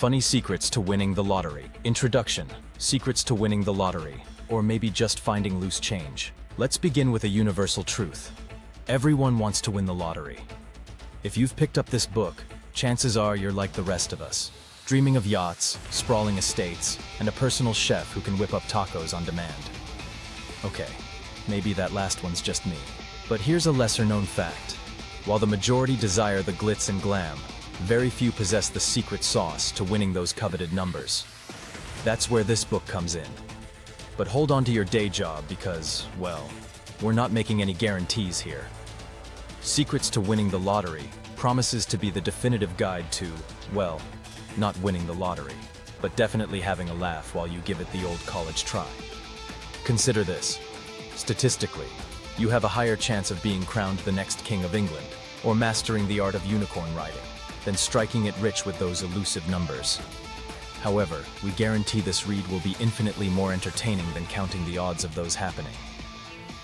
Funny secrets to winning the lottery. Introduction. Secrets to winning the lottery. Or maybe just finding loose change. Let's begin with a universal truth. Everyone wants to win the lottery. If you've picked up this book, chances are you're like the rest of us, dreaming of yachts, sprawling estates, and a personal chef who can whip up tacos on demand. Okay, maybe that last one's just me. But here's a lesser-known fact. While the majority desire the glitz and glam, very few possess the secret sauce to winning those coveted numbers. That's where this book comes in. But hold on to your day job because, well, we're not making any guarantees here. Secrets to Winning the Lottery promises to be the definitive guide to, well, not winning the lottery, but definitely having a laugh while you give it the old college try. Consider this. Statistically, you have a higher chance of being crowned the next King of England, or mastering the art of unicorn riding, than striking it rich with those elusive numbers. However, we guarantee this read will be infinitely more entertaining than counting the odds of those happening.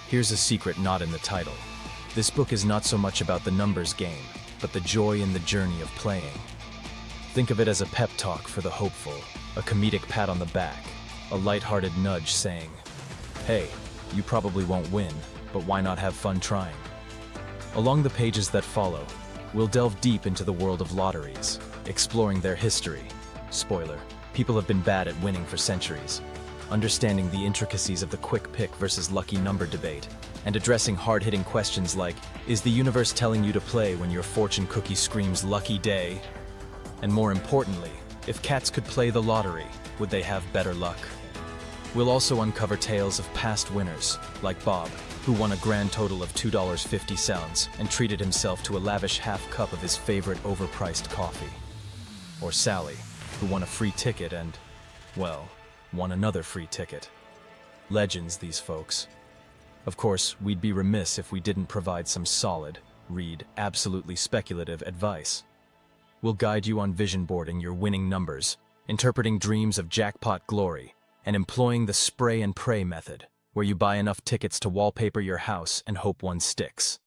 Here's a secret not in the title. This book is not so much about the numbers game, but the joy in the journey of playing. Think of it as a pep talk for the hopeful, a comedic pat on the back, a lighthearted nudge saying, "Hey, you probably won't win, but why not have fun trying?" Along the pages that follow, we'll delve deep into the world of lotteries, exploring their history. Spoiler, people have been bad at winning for centuries. Understanding the intricacies of the quick pick versus lucky number debate, and addressing hard-hitting questions like, is the universe telling you to play when your fortune cookie screams lucky day? And more importantly, if cats could play the lottery, would they have better luck? We'll also uncover tales of past winners, like Bob, who won a grand total of $2.50 and treated himself to a lavish half cup of his favorite overpriced coffee. Or Sally, who won a free ticket and, well, won another free ticket. Legends, these folks. Of course, we'd be remiss if we didn't provide some solid, absolutely speculative advice. We'll guide you on vision boarding your winning numbers, interpreting dreams of jackpot glory, and employing the spray and pray method, where you buy enough tickets to wallpaper your house and hope one sticks.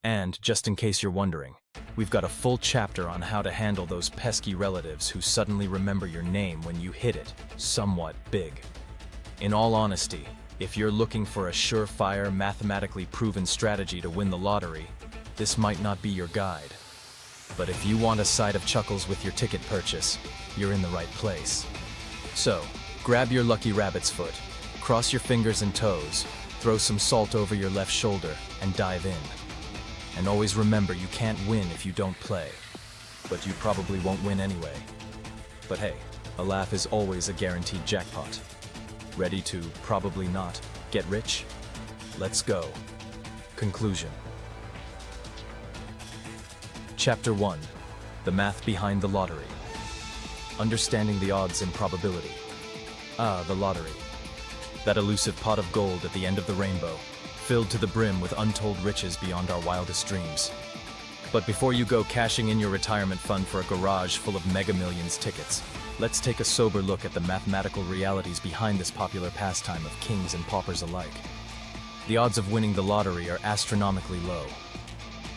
And, just in case you're wondering, we've got a full chapter on how to handle those pesky relatives who suddenly remember your name when you hit it somewhat big. In all honesty, if you're looking for a surefire, mathematically proven strategy to win the lottery, this might not be your guide. But if you want a side of chuckles with your ticket purchase, you're in the right place. So, grab your lucky rabbit's foot, cross your fingers and toes, throw some salt over your left shoulder, and dive in. And always remember, you can't win if you don't play. But you probably won't win anyway. But hey, a laugh is always a guaranteed jackpot. Ready to, probably not, get rich? Let's go. Conclusion. Chapter 1. The Math Behind the Lottery. Understanding the odds and probability. The lottery. That elusive pot of gold at the end of the rainbow, filled to the brim with untold riches beyond our wildest dreams. But before you go cashing in your retirement fund for a garage full of Mega Millions tickets, let's take a sober look at the mathematical realities behind this popular pastime of kings and paupers alike. The odds of winning the lottery are astronomically low.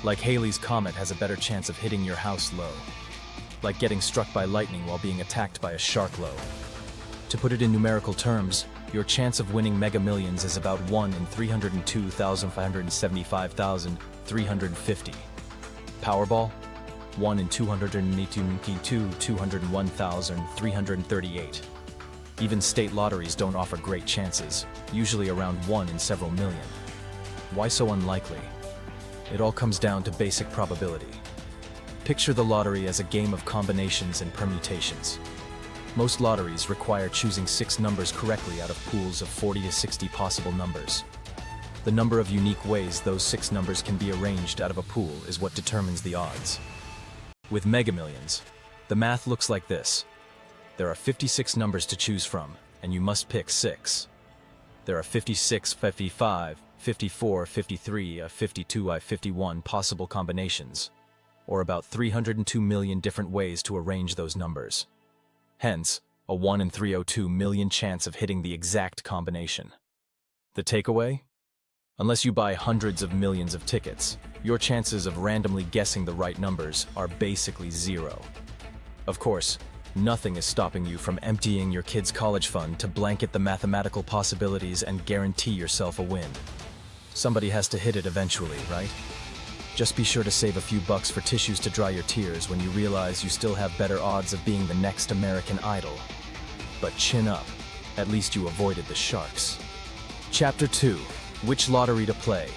Like Halley's Comet has a better chance of hitting your house low. Like getting struck by lightning while being attacked by a shark low. To put it in numerical terms, your chance of winning Mega Millions is about 1 in 302,575,350. Powerball? 1 in 201,338. Even state lotteries don't offer great chances, usually around 1 in several million. Why so unlikely? It all comes down to basic probability. Picture the lottery as a game of combinations and permutations. Most lotteries require choosing 6 numbers correctly out of pools of 40 to 60 possible numbers. The number of unique ways those 6 numbers can be arranged out of a pool is what determines the odds. With Mega Millions, the math looks like this. There are 56 numbers to choose from, and you must pick 6. There are 56, 55, 54, 53, 52, 51 possible combinations, or about 302 million different ways to arrange those numbers. Hence, a 1 in 302 million chance of hitting the exact combination. The takeaway? Unless you buy hundreds of millions of tickets, your chances of randomly guessing the right numbers are basically zero. Of course, Nothing is stopping you from emptying your kid's college fund to blanket the mathematical possibilities and guarantee yourself a win. Somebody has to hit it eventually, right? Just be sure to save a few bucks for tissues to dry your tears when you realize you still have better odds of being the next American Idol. But chin up, at least you avoided the sharks. Chapter 2. Which lottery to play?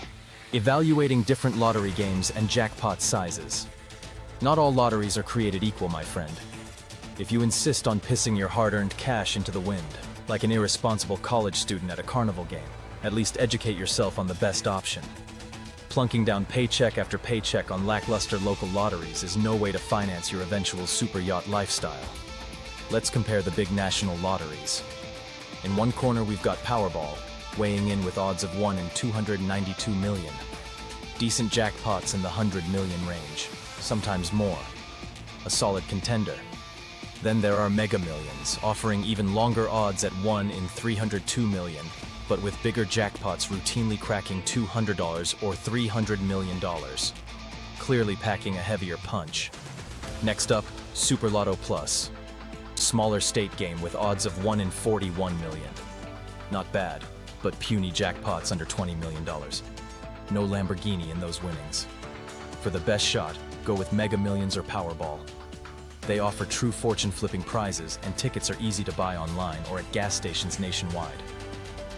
Evaluating different lottery games and jackpot sizes. Not all lotteries are created equal, my friend. If you insist on pissing your hard-earned cash into the wind, like an irresponsible college student at a carnival game, at least educate yourself on the best option. Plunking down paycheck after paycheck on lackluster local lotteries is no way to finance your eventual super yacht lifestyle. Let's compare the big national lotteries. In one corner we've got Powerball, weighing in with odds of 1 in 292 million. Decent jackpots in the 100 million range, sometimes more. A solid contender. Then there are Mega Millions, offering even longer odds at 1 in 302 million, but with bigger jackpots routinely cracking $200 or $300 million. Clearly packing a heavier punch. Next up, Super Lotto Plus. Smaller state game with odds of 1 in 41 million. Not bad, but puny jackpots under $20 million. No Lamborghini in those winnings. For the best shot, go with Mega Millions or Powerball. They offer true fortune-flipping prizes, and tickets are easy to buy online or at gas stations nationwide.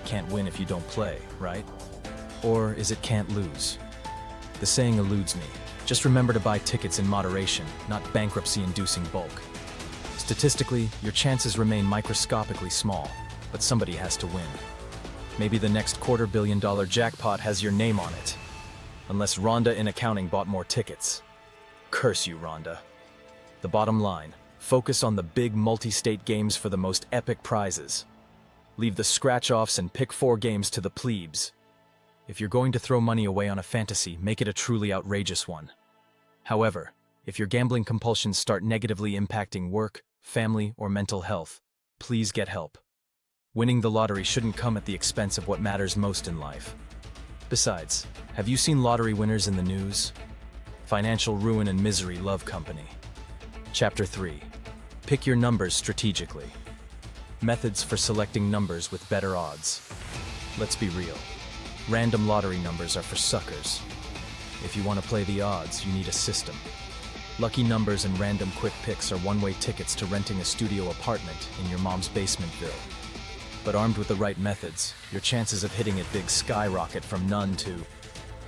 Can't win if you don't play, right? Or is it can't lose? The saying eludes me. Just remember to buy tickets in moderation, not bankruptcy-inducing bulk. Statistically, your chances remain microscopically small, but somebody has to win. Maybe the next $250 million jackpot has your name on it. Unless Rhonda in accounting bought more tickets. Curse you, Rhonda. The bottom line, focus on the big multi-state games for the most epic prizes. Leave the scratch-offs and pick 4 games to the plebes. If you're going to throw money away on a fantasy, make it a truly outrageous one. However, if your gambling compulsions start negatively impacting work, family, or mental health, please get help. Winning the lottery shouldn't come at the expense of what matters most in life. Besides, have you seen lottery winners in the news? Financial ruin and misery love company. Chapter 3. Pick your numbers strategically. Methods for selecting numbers with better odds. Let's be real. Random lottery numbers are for suckers. If you want to play the odds, you need a system. Lucky numbers and random quick picks are one-way tickets to renting a studio apartment in your mom's basementville. But armed with the right methods, your chances of hitting it big skyrocket from none to,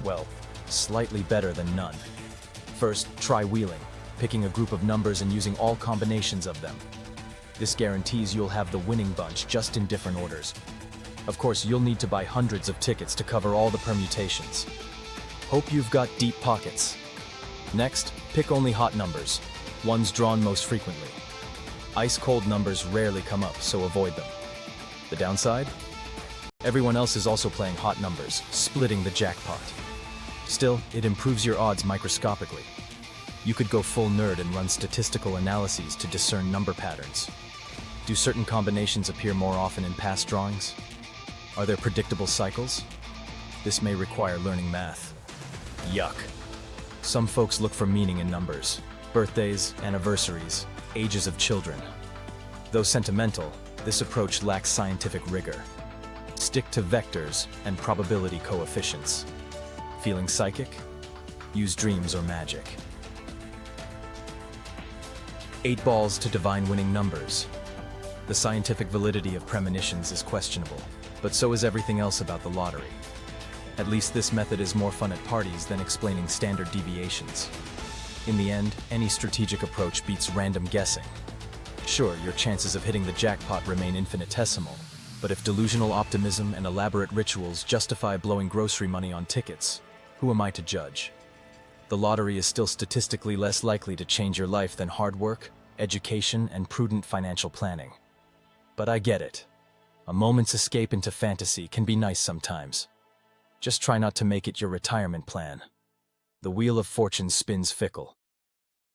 well, slightly better than none. First, try wheeling, picking a group of numbers and using all combinations of them. This guarantees you'll have the winning bunch, just in different orders. Of course, you'll need to buy hundreds of tickets to cover all the permutations. Hope you've got deep pockets. Next, pick only hot numbers, ones drawn most frequently. Ice-cold numbers rarely come up, so avoid them. The downside? Everyone else is also playing hot numbers, splitting the jackpot. Still, it improves your odds microscopically. You could go full nerd and run statistical analyses to discern number patterns. Do certain combinations appear more often in past drawings? Are there predictable cycles? This may require learning math. Yuck. Some folks look for meaning in numbers. Birthdays, anniversaries, ages of children. Though sentimental, this approach lacks scientific rigor. Stick to vectors and probability coefficients. Feeling psychic? Use dreams or magic. 8 balls to divine winning numbers. The scientific validity of premonitions is questionable, but so is everything else about the lottery. At least this method is more fun at parties than explaining standard deviations. In the end, any strategic approach beats random guessing. Sure, your chances of hitting the jackpot remain infinitesimal, but if delusional optimism and elaborate rituals justify blowing grocery money on tickets, who am I to judge? The lottery is still statistically less likely to change your life than hard work, education, and prudent financial planning. But I get it. A moment's escape into fantasy can be nice sometimes. Just try not to make it your retirement plan. The wheel of fortune spins fickle.